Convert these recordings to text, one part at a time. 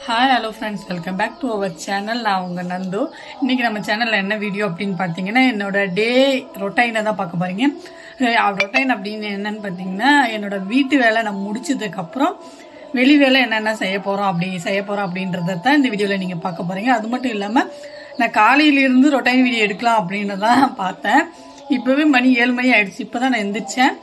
Hi, hello friends, welcome back to our channel. நான் உங்க நந்து. இன்னைக்கு நம்ம சேனல்ல என்ன வீடியோ அப்படினு பாத்தீங்கன்னா என்னோட டே ரொட்டைனை தான் பார்க்க போறீங்க. ரொட்டைன் அப்படினு என்னன்னு பாத்தீங்கன்னா என்னோட வீட்டு வேலை நான் முடிச்சதுக்கு அப்புறம் வெளி வேலை என்னென்ன செய்ய போறோம் அப்படின்றத தான் இந்த வீடியோல நீங்க பார்க்க போறீங்க. அது மட்டும் இல்லாம நான் காலையில இருந்து ரொட்டைன் வீடியோ எடுக்கலாம் அப்படினு தான் பார்த்தேன். இப்பவே மணி 7 மணி ஆயிடுச்சு. இப்பதான் நான் எந்திரிச்சேன்.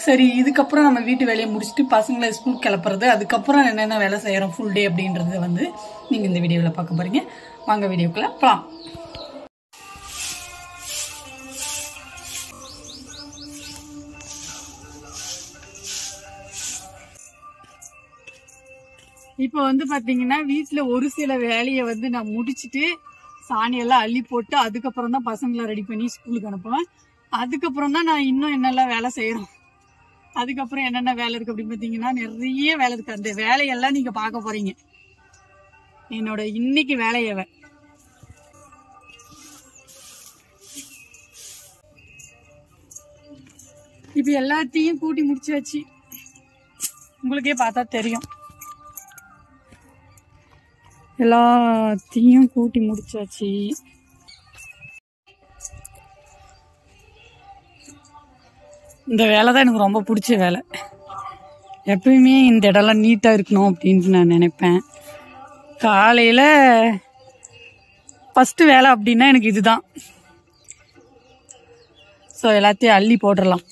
சரி, இதுக்கப்புறம் நம்ம வீட்டு வேலையை முடிச்சுட்டு பசங்களை ஸ்கூல் கிளப்புறது, அதுக்கப்புறம் என்னென்ன வேலை செய்யறோம் ஃபுல் டே அப்படின்றத வந்து நீங்க இந்த வீடியோவில் பார்க்க போறீங்க. வாங்க வீடியோக்குள்ள போலாம். இப்போ வந்து பாத்தீங்கன்னா வீட்டுல ஒரு சில வேலையை வந்து நான் முடிச்சுட்டு சாணியெல்லாம் அள்ளி போட்டு அதுக்கப்புறம் தான் பசங்களை ரெடி பண்ணி ஸ்கூலுக்கு அனுப்புவேன். அதுக்கப்புறம் தான் நான் இன்னும் என்னெல்லாம் வேலை செய்யறோம், அதுக்கப்புறம் என்னென்ன வேலை இருக்கு அப்படின்னு பாத்தீங்கன்னா நிறைய வேலை இருக்கு. அந்த வேலையெல்லாம் நீங்க பார்க்க போறீங்க. என்னோட இன்னைக்கு வேலையவ இப்ப எல்லாத்தையும் கூட்டி முடிச்சாச்சு. உங்களுக்கே பார்த்தா தெரியும், எல்லாத்தையும் கூட்டி முடிச்சாச்சு. இந்த வேலை தான் எனக்கு ரொம்ப பிடிச்ச வேலை. எப்பயுமே இந்த இடம்லாம் நீட்டாக இருக்கணும் அப்படின்ட்டு நான் நினைப்பேன். காலையில் ஃபஸ்ட்டு வேலை அப்படின்னா எனக்கு இதுதான். ஸோ எல்லாத்தையும் அள்ளி போட்டுடலாம்.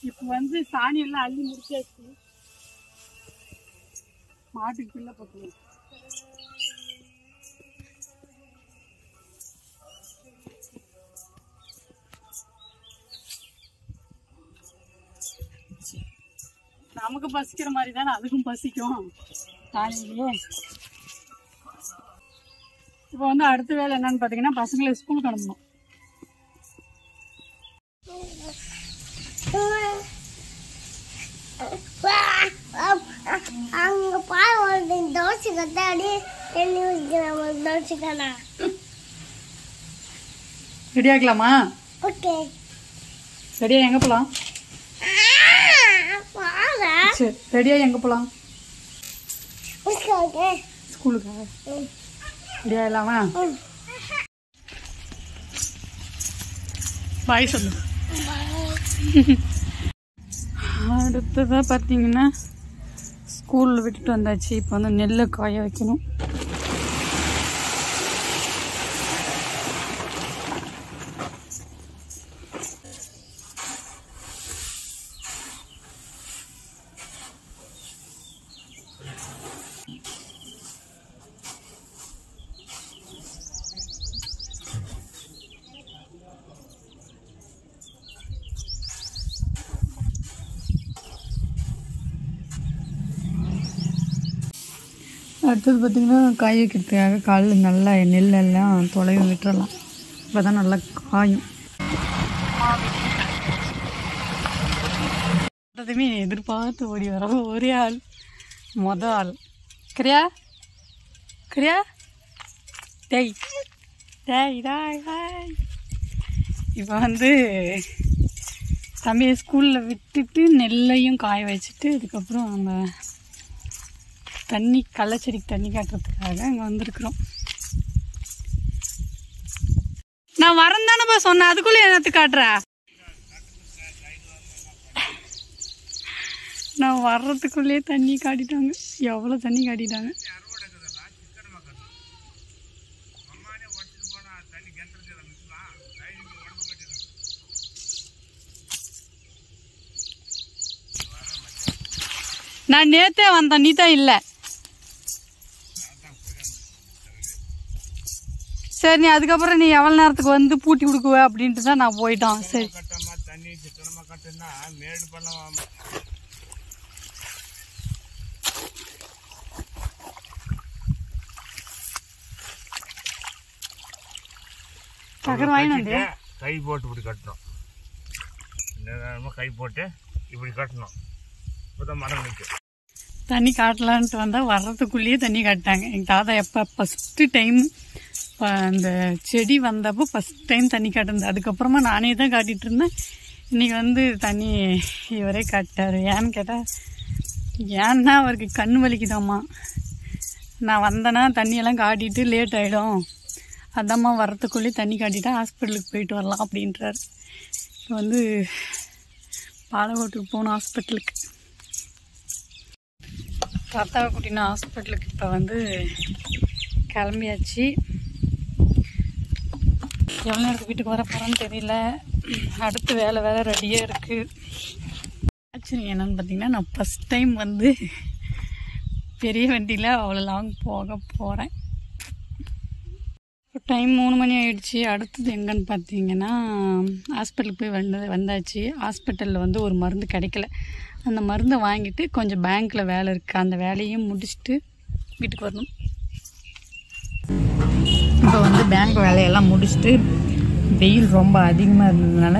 இப்ப வந்து சாணி எல்லாம் அள்ளி முடிச்சாச்சு. மாட்டுக்கு பிள்ளை போட்டு நமக்கு பசிக்கிற மாதிரி தானே அதுக்கும் பசிக்கும் காலையிலேயே. இப்ப வந்து அடுத்த வேலை என்னன்னு பாத்தீங்கன்னா பசங்களை ஸ்கூலுக்கு அனுப்பணும். அங்க பாரு தோசை கத்தாடி தண்ணி ஊற்றிக்கலாம். தோசை தானா ரெடி ஆகலாமா? ஓகே, ரெடியா எங்க போலாம்? சரி, ரெடியா எங்க போலாம்? ஸ்கூலுக்கா? ரெடியா இல்லாமா? பாய் சொல்லு. அடுத்ததாக பார்த்தீங்கன்னா ஸ்கூலில் விட்டுட்டு வந்தாச்சு. இப்போ வந்து நெல்லை காய வைக்கணும். அடுத்தது பார்த்திங்கன்னா காய வைக்கிறதுக்காக காலில் நல்லா நெல்லெல்லாம் தொலைவு விட்டுறலாம். இப்போ தான் நல்லா காயும். அதுவுமே எதிர்பார்த்து ஓடி வர ஒரே ஆள், மொதல் ஆள் கரியா கரியா டேய் டேய் டாய் டாய். இப்போ வந்து தம்பியை ஸ்கூலில் விட்டுட்டு நெல்லையும் காய வச்சுட்டு அதுக்கப்புறம் நம்ம தண்ணி கள்ளச்செடிக்கு தண்ணி காட்டுறதுக்காக அங்கே வந்திருக்கிறோம். நான் வரேன் தானேப்பா சொன்னேன், அதுக்குள்ளே என்னத்து காட்டுற? நான் வர்றதுக்குள்ளேயே தண்ணி காட்டிட்டாங்க. எவ்வளோ தண்ணி காட்டிட்டாங்க. நான் நேத்தே வந்தேன், நீ தான் இல்லை. சரி, நீ அதுக்கப்புறம் நீ எவ்வளோ நேரத்துக்கு வந்து பூட்டி கொடுக்குவ அப்படின்ட்டு தான் நான் போயிட்டோம். சரி, சக்கரை வாங்கினு கை போட்டு இப்படி கட்டணும். கை போட்டு இப்படி கட்டணும். இப்போதான் மரம் நிற்கும். தண்ணி காட்டலான்ட்டு வந்தால் வர்றதுக்குள்ளேயே தண்ணி காட்டாங்க. எங்கள் தாத்தா எப்போ ஃபஸ்ட்டு டைம் அந்த செடி வந்தப்போ ஃபஸ்ட் டைம் தண்ணி காட்டுறது. அதுக்கப்புறமா நானே தான் காட்டிகிட்டு இருந்தேன். இன்றைக்கி வந்து தண்ணி இவரே காட்டார். ஏன்னு கேட்டால் ஏன்னா அவருக்கு கண் வலிக்குதாம்மா. நான் வந்தேன்னா தண்ணியெல்லாம் காட்டிட்டு லேட் ஆகிடும், அதாம்மா வரத்துக்குள்ளேயே தண்ணி காட்டிட்டா ஹாஸ்பிட்டலுக்கு போயிட்டு வரலாம் அப்படின்றார். இப்போ வந்து பாலக்கோட்டுக்கு போகணும் ஹாஸ்பிட்டலுக்கு. தாத்தாவை கூட்டினா ஹாஸ்பிட்டலுக்கு இப்போ வந்து கிளம்பியாச்சு. எவ்வளோ நேரத்துக்கு வீட்டுக்கு வர போகிறோன்னு தெரியல. அடுத்து வேலை ரெடியாக இருக்குது. ஆக்சுவலி என்னென்னு பார்த்தீங்கன்னா, நான் ஃபஸ்ட் டைம் வந்து பெரிய வண்டியில் அவ்வளோ லாங் போக போகிறேன். இப்போ டைம் 3 மணி ஆகிடுச்சி. அடுத்தது எங்கன்னு பார்த்தீங்கன்னா, ஹாஸ்பிட்டலுக்கு போய் வந்தாச்சு. ஹாஸ்பிட்டலில் வந்து ஒரு மருந்து கிடைக்கல. அந்த மருந்தை வாங்கிட்டு கொஞ்சம் பேங்க்கில் வேலை இருக்குது, அந்த வேலையும் முடிச்சுட்டு வீட்டுக்கு வரணும். இப்போ வந்து பேங்க் வேலையெல்லாம் முடிச்சுட்டு வெயில் ரொம்ப அதிகமாக இருந்ததுனால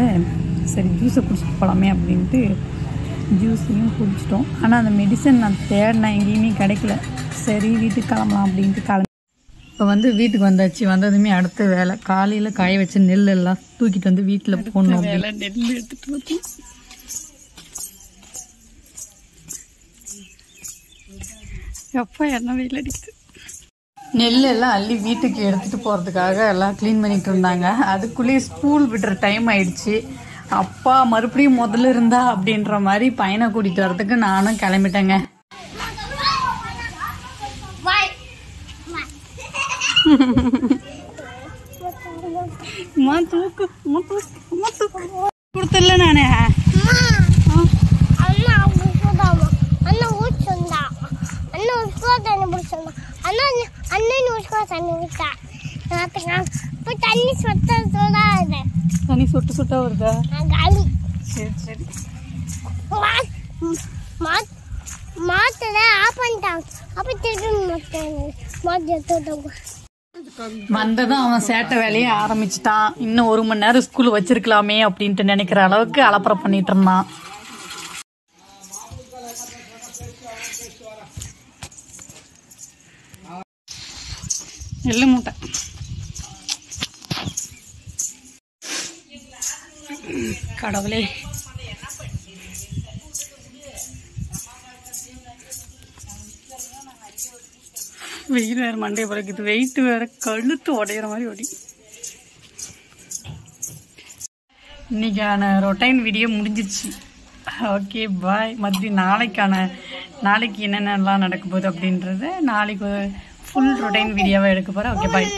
சரி ஜூஸை குடிச்சிட்டு போகலாமே அப்படின்ட்டு ஜூஸையும் குடிச்சிட்டோம். ஆனால் அந்த மெடிசன் நான் தேடினேன், எங்கேயுமே கிடைக்கல. சரி வீட்டுக்கு கிளம்பலாம் அப்படின்ட்டு இப்போ வந்து வீட்டுக்கு வந்தாச்சு. வந்ததுமே அடுத்த வேலை காலையில் காய வச்ச நெல் எல்லாம் தூக்கிட்டு வந்து வீட்டில் போடணும். வேலை நெல் எடுத்துகிட்டு வந்து எப்போ என்ன வெயில் அடிக்குது. நெல் எல்லாம் அள்ளி வீட்டுக்கு எடுத்துகிட்டு போகிறதுக்காக எல்லாம் க்ளீன் பண்ணிட்டு இருந்தாங்க. அதுக்குள்ளேயே ஸ்கூல் விடுற டைம் ஆயிடுச்சு. அப்பா மறுபடியும் முதல்ல இருந்தா அப்படின்ற மாதிரி பையனை கூட்டிகிட்டு வரதுக்கு நானும் கிளம்பிட்டேங்க. கொடுத்தல நானே தண்ணி சொட்டு சொட்டா வருதா? சரி சரி வந்ததும் அவன் சேட்டை வேலையை ஆரம்பிச்சுட்டான். இன்னும் 1 மணி நேரம் ஸ்கூல் வச்சிருக்கலாமே அப்படின்ட்டு நினைக்கிற அளவுக்கு அலப்பறை பண்ணிட்டு இருந்தான். எள்ளு மூட்டை கடவுளே. வெயில் வேறு மண்டையை பிறக்குது, வெயிட் வேற கழுத்து உடையிற மாதிரி ஓடி. இன்னைக்கான ரொட்டைன் வீடியோ முடிஞ்சிருச்சு. Okay bye. மறுபடியும் நாளைக்கு என்னென்னலாம் நடக்க போகுது அப்படின்றத நாளைக்கு ஃபுல் ரொட்டைன் வீடியோவாக எடுக்க போகிறேன். Okay bye.